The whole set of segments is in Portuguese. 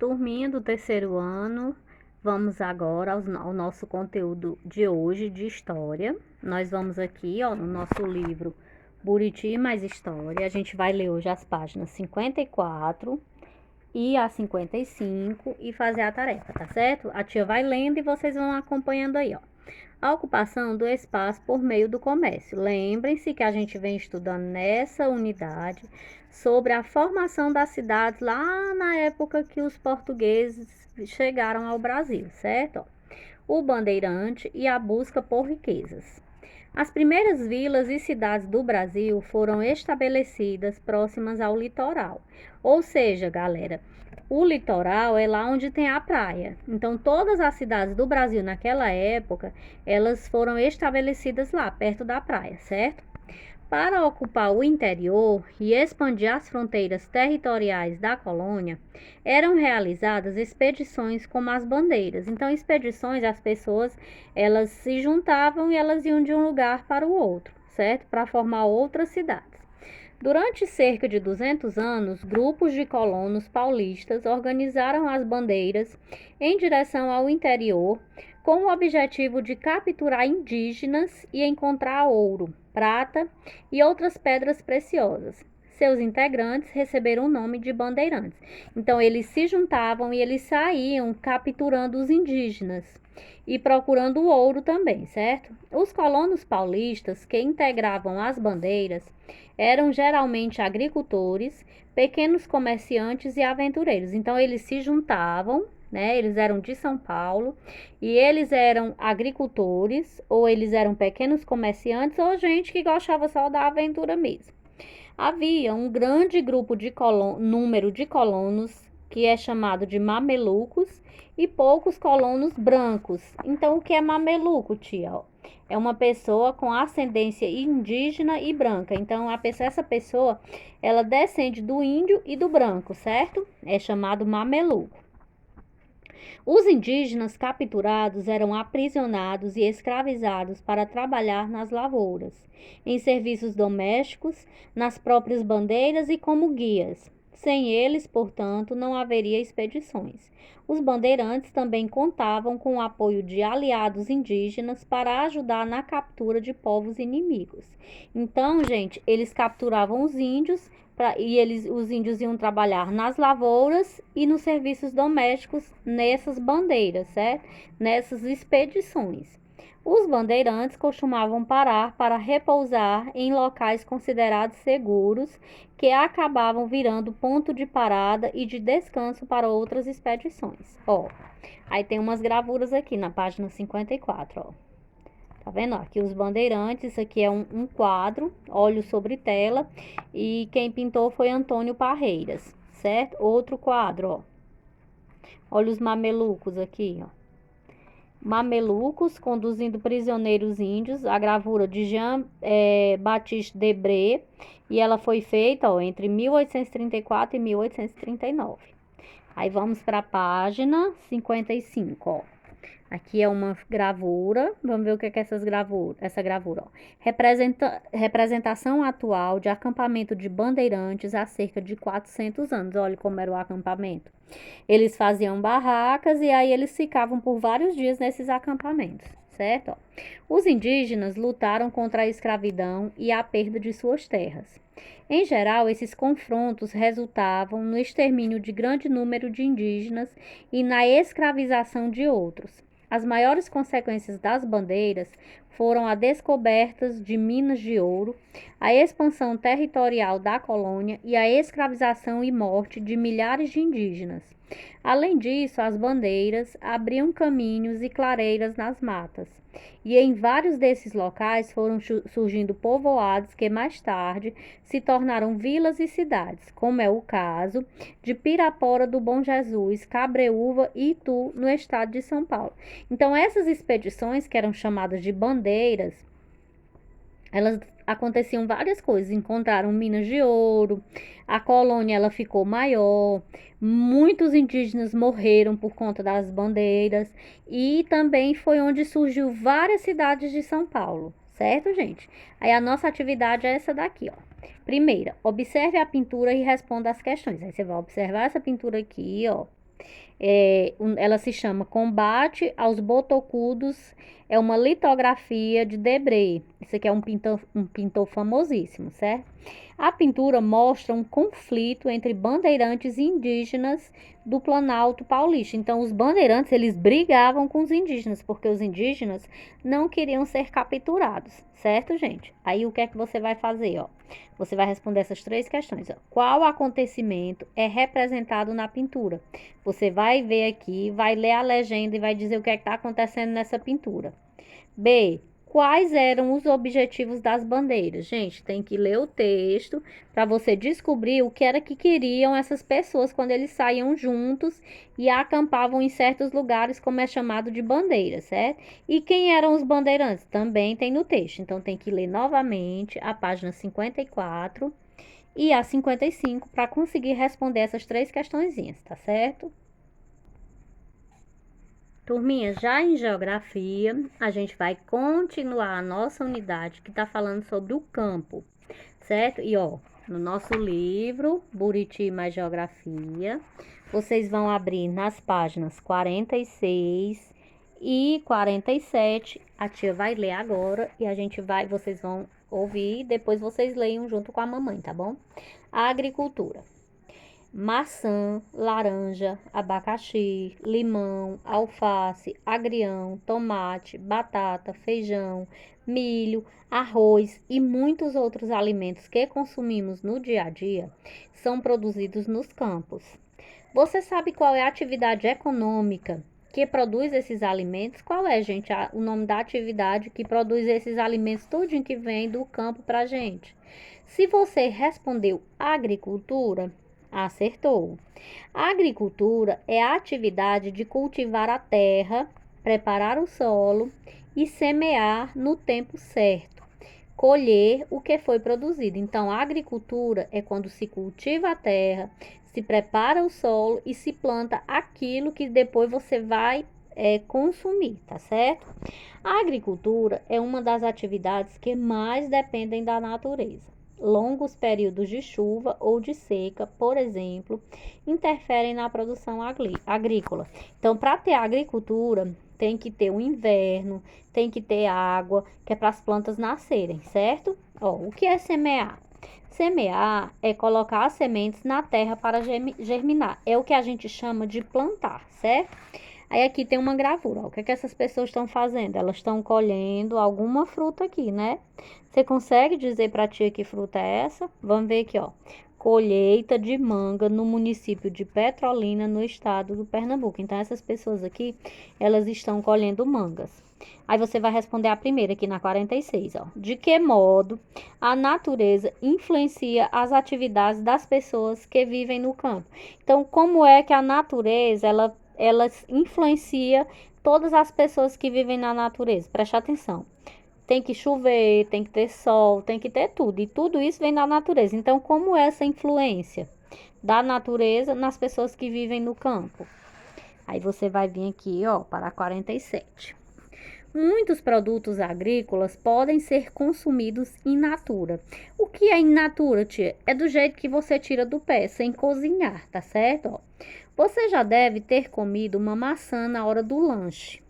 Turminha do terceiro ano, vamos agora ao nosso conteúdo de hoje de história. Nós vamos aqui, ó, no nosso livro Buriti Mais História. A gente vai ler hoje as páginas 54 e a 55 e fazer a tarefa, tá certo? A tia vai lendo e vocês vão acompanhando aí, ó. A ocupação do espaço por meio do comércio. Lembrem-se que a gente vem estudando nessa unidade sobre a formação das cidades lá na época que os portugueses chegaram ao Brasil, certo? O bandeirante e a busca por riquezas. As primeiras vilas e cidades do Brasil foram estabelecidas próximas ao litoral. Ou seja, galera, o litoral é lá onde tem a praia. Então, todas as cidades do Brasil naquela época, elas foram estabelecidas lá, perto da praia, certo? Para ocupar o interior e expandir as fronteiras territoriais da colônia, eram realizadas expedições como as bandeiras. Então, expedições, as pessoas, elas se juntavam e elas iam de um lugar para o outro, certo? Para formar outras cidades. Durante cerca de 200 anos, grupos de colonos paulistas organizaram as bandeiras em direção ao interior, com o objetivo de capturar indígenas e encontrar ouro, prata e outras pedras preciosas. Seus integrantes receberam o nome de bandeirantes. Então, eles se juntavam e eles saíam capturando os indígenas e procurando o ouro também, certo? Os colonos paulistas que integravam as bandeiras eram geralmente agricultores, pequenos comerciantes e aventureiros. Então, eles se juntavam, né? Eles eram de São Paulo e eles eram agricultores, ou eles eram pequenos comerciantes, ou gente que gostava só da aventura mesmo. Havia um grande grupo de número de colonos, que é chamado de mamelucos, e poucos colonos brancos. Então, o que é mameluco, tia? É uma pessoa com ascendência indígena e branca. Então, essa pessoa, ela descende do índio e do branco, certo? É chamado mameluco. Os indígenas capturados eram aprisionados e escravizados para trabalhar nas lavouras, em serviços domésticos, nas próprias bandeiras e como guias. Sem eles, portanto, não haveria expedições. Os bandeirantes também contavam com o apoio de aliados indígenas para ajudar na captura de povos inimigos. Então, gente, eles capturavam os índios os índios iam trabalhar nas lavouras e nos serviços domésticos nessas bandeiras, certo? Nessas expedições. Os bandeirantes costumavam parar para repousar em locais considerados seguros, que acabavam virando ponto de parada e de descanso para outras expedições. Ó, aí tem umas gravuras aqui na página 54, ó. Tá vendo? Aqui os bandeirantes, isso aqui é um quadro, óleo sobre tela, e quem pintou foi Antônio Parreiras, certo? Outro quadro, ó. Olha os mamelucos aqui, ó. Mamelucos conduzindo prisioneiros índios, a gravura de Jean-Baptiste Debré, e ela foi feita, ó, entre 1834 e 1839. Aí vamos para a página 55, ó. Aqui é uma gravura, vamos ver o que é essa gravura, ó. Representação atual de acampamento de bandeirantes há cerca de 400 anos. Olha como era o acampamento. Eles faziam barracas e aí eles ficavam por vários dias nesses acampamentos, certo? Ó. Os indígenas lutaram contra a escravidão e a perda de suas terras. Em geral, esses confrontos resultavam no extermínio de grande número de indígenas e na escravização de outros. As maiores consequências das bandeiras foram a descoberta de minas de ouro, a expansão territorial da colônia e a escravização e morte de milhares de indígenas. Além disso, as bandeiras abriam caminhos e clareiras nas matas, e em vários desses locais foram surgindo povoados que mais tarde se tornaram vilas e cidades, como é o caso de Pirapora do Bom Jesus, Cabreúva e Itu, no estado de São Paulo. Então, essas expedições, que eram chamadas de bandeiras, elas aconteciam várias coisas, encontraram minas de ouro, a colônia ela ficou maior, muitos indígenas morreram por conta das bandeiras e também foi onde surgiu várias cidades de São Paulo, certo, gente? Aí a nossa atividade é essa daqui, ó. Primeira, observe a pintura e responda as questões. Aí você vai observar essa pintura aqui, ó. Ela se chama Combate aos Botocudos, é uma litografia de Debré. Esse aqui é um pintor famosíssimo, certo? A pintura mostra um conflito entre bandeirantes indígenas do Planalto Paulista. Então, os bandeirantes, eles brigavam com os indígenas, porque os indígenas não queriam ser capturados, certo, gente? Aí, o que é que você vai fazer, ó? Você vai responder essas 3 questões, ó. Qual acontecimento é representado na pintura? Você vai ver aqui, vai ler a legenda e vai dizer o que é que está acontecendo nessa pintura. B. Quais eram os objetivos das bandeiras? Gente, tem que ler o texto para você descobrir o que era que queriam essas pessoas quando eles saíam juntos e acampavam em certos lugares, como é chamado de bandeira, certo? E quem eram os bandeirantes? Também tem no texto. Então, tem que ler novamente a página 54 e a 55 para conseguir responder essas 3 questõezinhas, tá certo? Turminha, já em geografia, a gente vai continuar a nossa unidade que está falando sobre o campo, certo? E ó, no nosso livro, Buriti mais Geografia, vocês vão abrir nas páginas 46 e 47. A tia vai ler agora e vocês vão ouvir, depois vocês leiam junto com a mamãe, tá bom? A agricultura. Maçã, laranja, abacaxi, limão, alface, agrião, tomate, batata, feijão, milho, arroz e muitos outros alimentos que consumimos no dia a dia são produzidos nos campos. Você sabe qual é a atividade econômica que produz esses alimentos? Qual é, gente, o nome da atividade que produz esses alimentos tudinho que vem do campo pra gente? Se você respondeu agricultura, acertou. A agricultura é a atividade de cultivar a terra, preparar o solo e semear no tempo certo, colher o que foi produzido. Então, a agricultura é quando se cultiva a terra, se prepara o solo e se planta aquilo que depois você vai consumir, tá certo? A agricultura é uma das atividades que mais dependem da natureza. Longos períodos de chuva ou de seca, por exemplo, interferem na produção agrícola. Então, para ter agricultura, tem que ter um inverno, tem que ter água, que é para as plantas nascerem, certo? Ó, o que é semear? Semear é colocar as sementes na terra para germinar. É o que a gente chama de plantar, certo? Aí aqui tem uma gravura, ó. O que é que essas pessoas estão fazendo? Elas estão colhendo alguma fruta aqui, né? Você consegue dizer para a tia que fruta é essa? Vamos ver aqui, ó. Colheita de manga no município de Petrolina, no estado do Pernambuco. Então, essas pessoas aqui, elas estão colhendo mangas. Aí você vai responder a primeira aqui na 46, ó. De que modo a natureza influencia as atividades das pessoas que vivem no campo? Então, como é que a natureza, ela influencia todas as pessoas que vivem na natureza? Preste atenção. Tem que chover, tem que ter sol, tem que ter tudo. E tudo isso vem da natureza. Então, como é essa influência da natureza nas pessoas que vivem no campo? Aí você vai vir aqui, ó, para a 47. Muitos produtos agrícolas podem ser consumidos in natura. O que é in natura, tia? É do jeito que você tira do pé, sem cozinhar, tá certo? Ó, você já deve ter comido uma maçã na hora do lanche.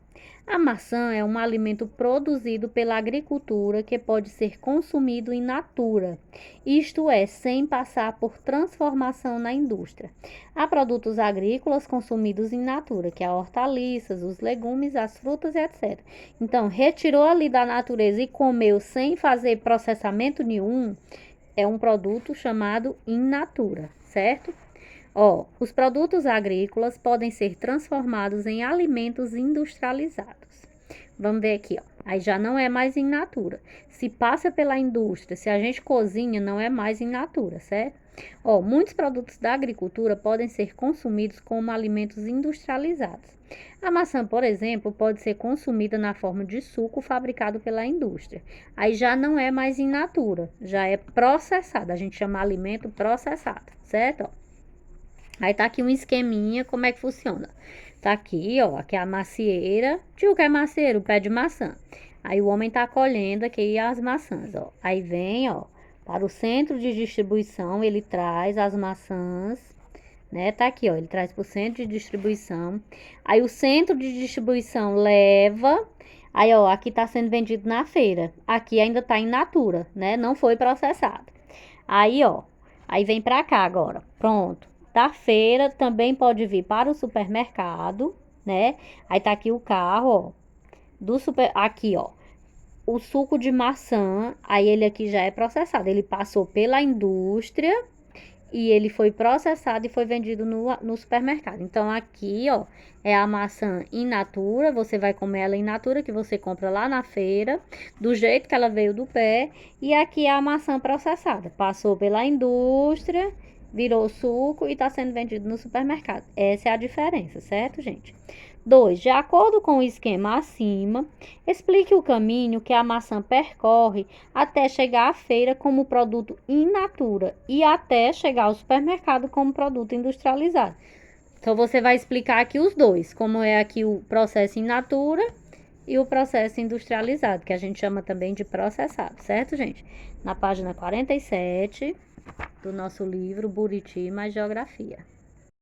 A maçã é um alimento produzido pela agricultura que pode ser consumido in natura, isto é, sem passar por transformação na indústria. Há produtos agrícolas consumidos in natura, que é hortaliças, os legumes, as frutas, etc. Então, retirou ali da natureza e comeu sem fazer processamento nenhum, é um produto chamado in natura, certo? Ó, os produtos agrícolas podem ser transformados em alimentos industrializados. Vamos ver aqui, ó. Aí já não é mais in natura. Se passa pela indústria, se a gente cozinha, não é mais in natura, certo? Ó, muitos produtos da agricultura podem ser consumidos como alimentos industrializados. A maçã, por exemplo, pode ser consumida na forma de suco fabricado pela indústria. Aí já não é mais in natura, já é processado. A gente chama alimento processado, certo? Ó. Aí tá aqui um esqueminha, como é que funciona? Tá aqui, ó, aqui é a macieira. Tio, que é macieira? O pé de maçã. Aí o homem tá colhendo aqui as maçãs, ó. Aí vem, ó, para o centro de distribuição, ele traz as maçãs né? Tá aqui, ó, ele traz por centro de distribuição. Aí o centro de distribuição leva, aí ó, aqui tá sendo vendido na feira. Aqui ainda tá in natura, né? Não foi processado. Aí, ó, aí vem pra cá agora. Pronto. Da feira também pode vir para o supermercado, né? Aí tá aqui o carro, ó, do super, aqui, ó. O suco de maçã, aí ele aqui já é processado. Ele passou pela indústria e ele foi processado e foi vendido no supermercado. Então, aqui, ó, é a maçã in natura. Você vai comer ela in natura, que você compra lá na feira, do jeito que ela veio do pé. E aqui é a maçã processada. Passou pela indústria, virou suco e está sendo vendido no supermercado. Essa é a diferença, certo, gente? 2. De acordo com o esquema acima, explique o caminho que a maçã percorre até chegar à feira como produto in natura e até chegar ao supermercado como produto industrializado. Então, você vai explicar aqui os dois, como é aqui o processo in natura e o processo industrializado, que a gente chama também de processado, certo, gente? Na página 47 do nosso livro Buriti mais Geografia.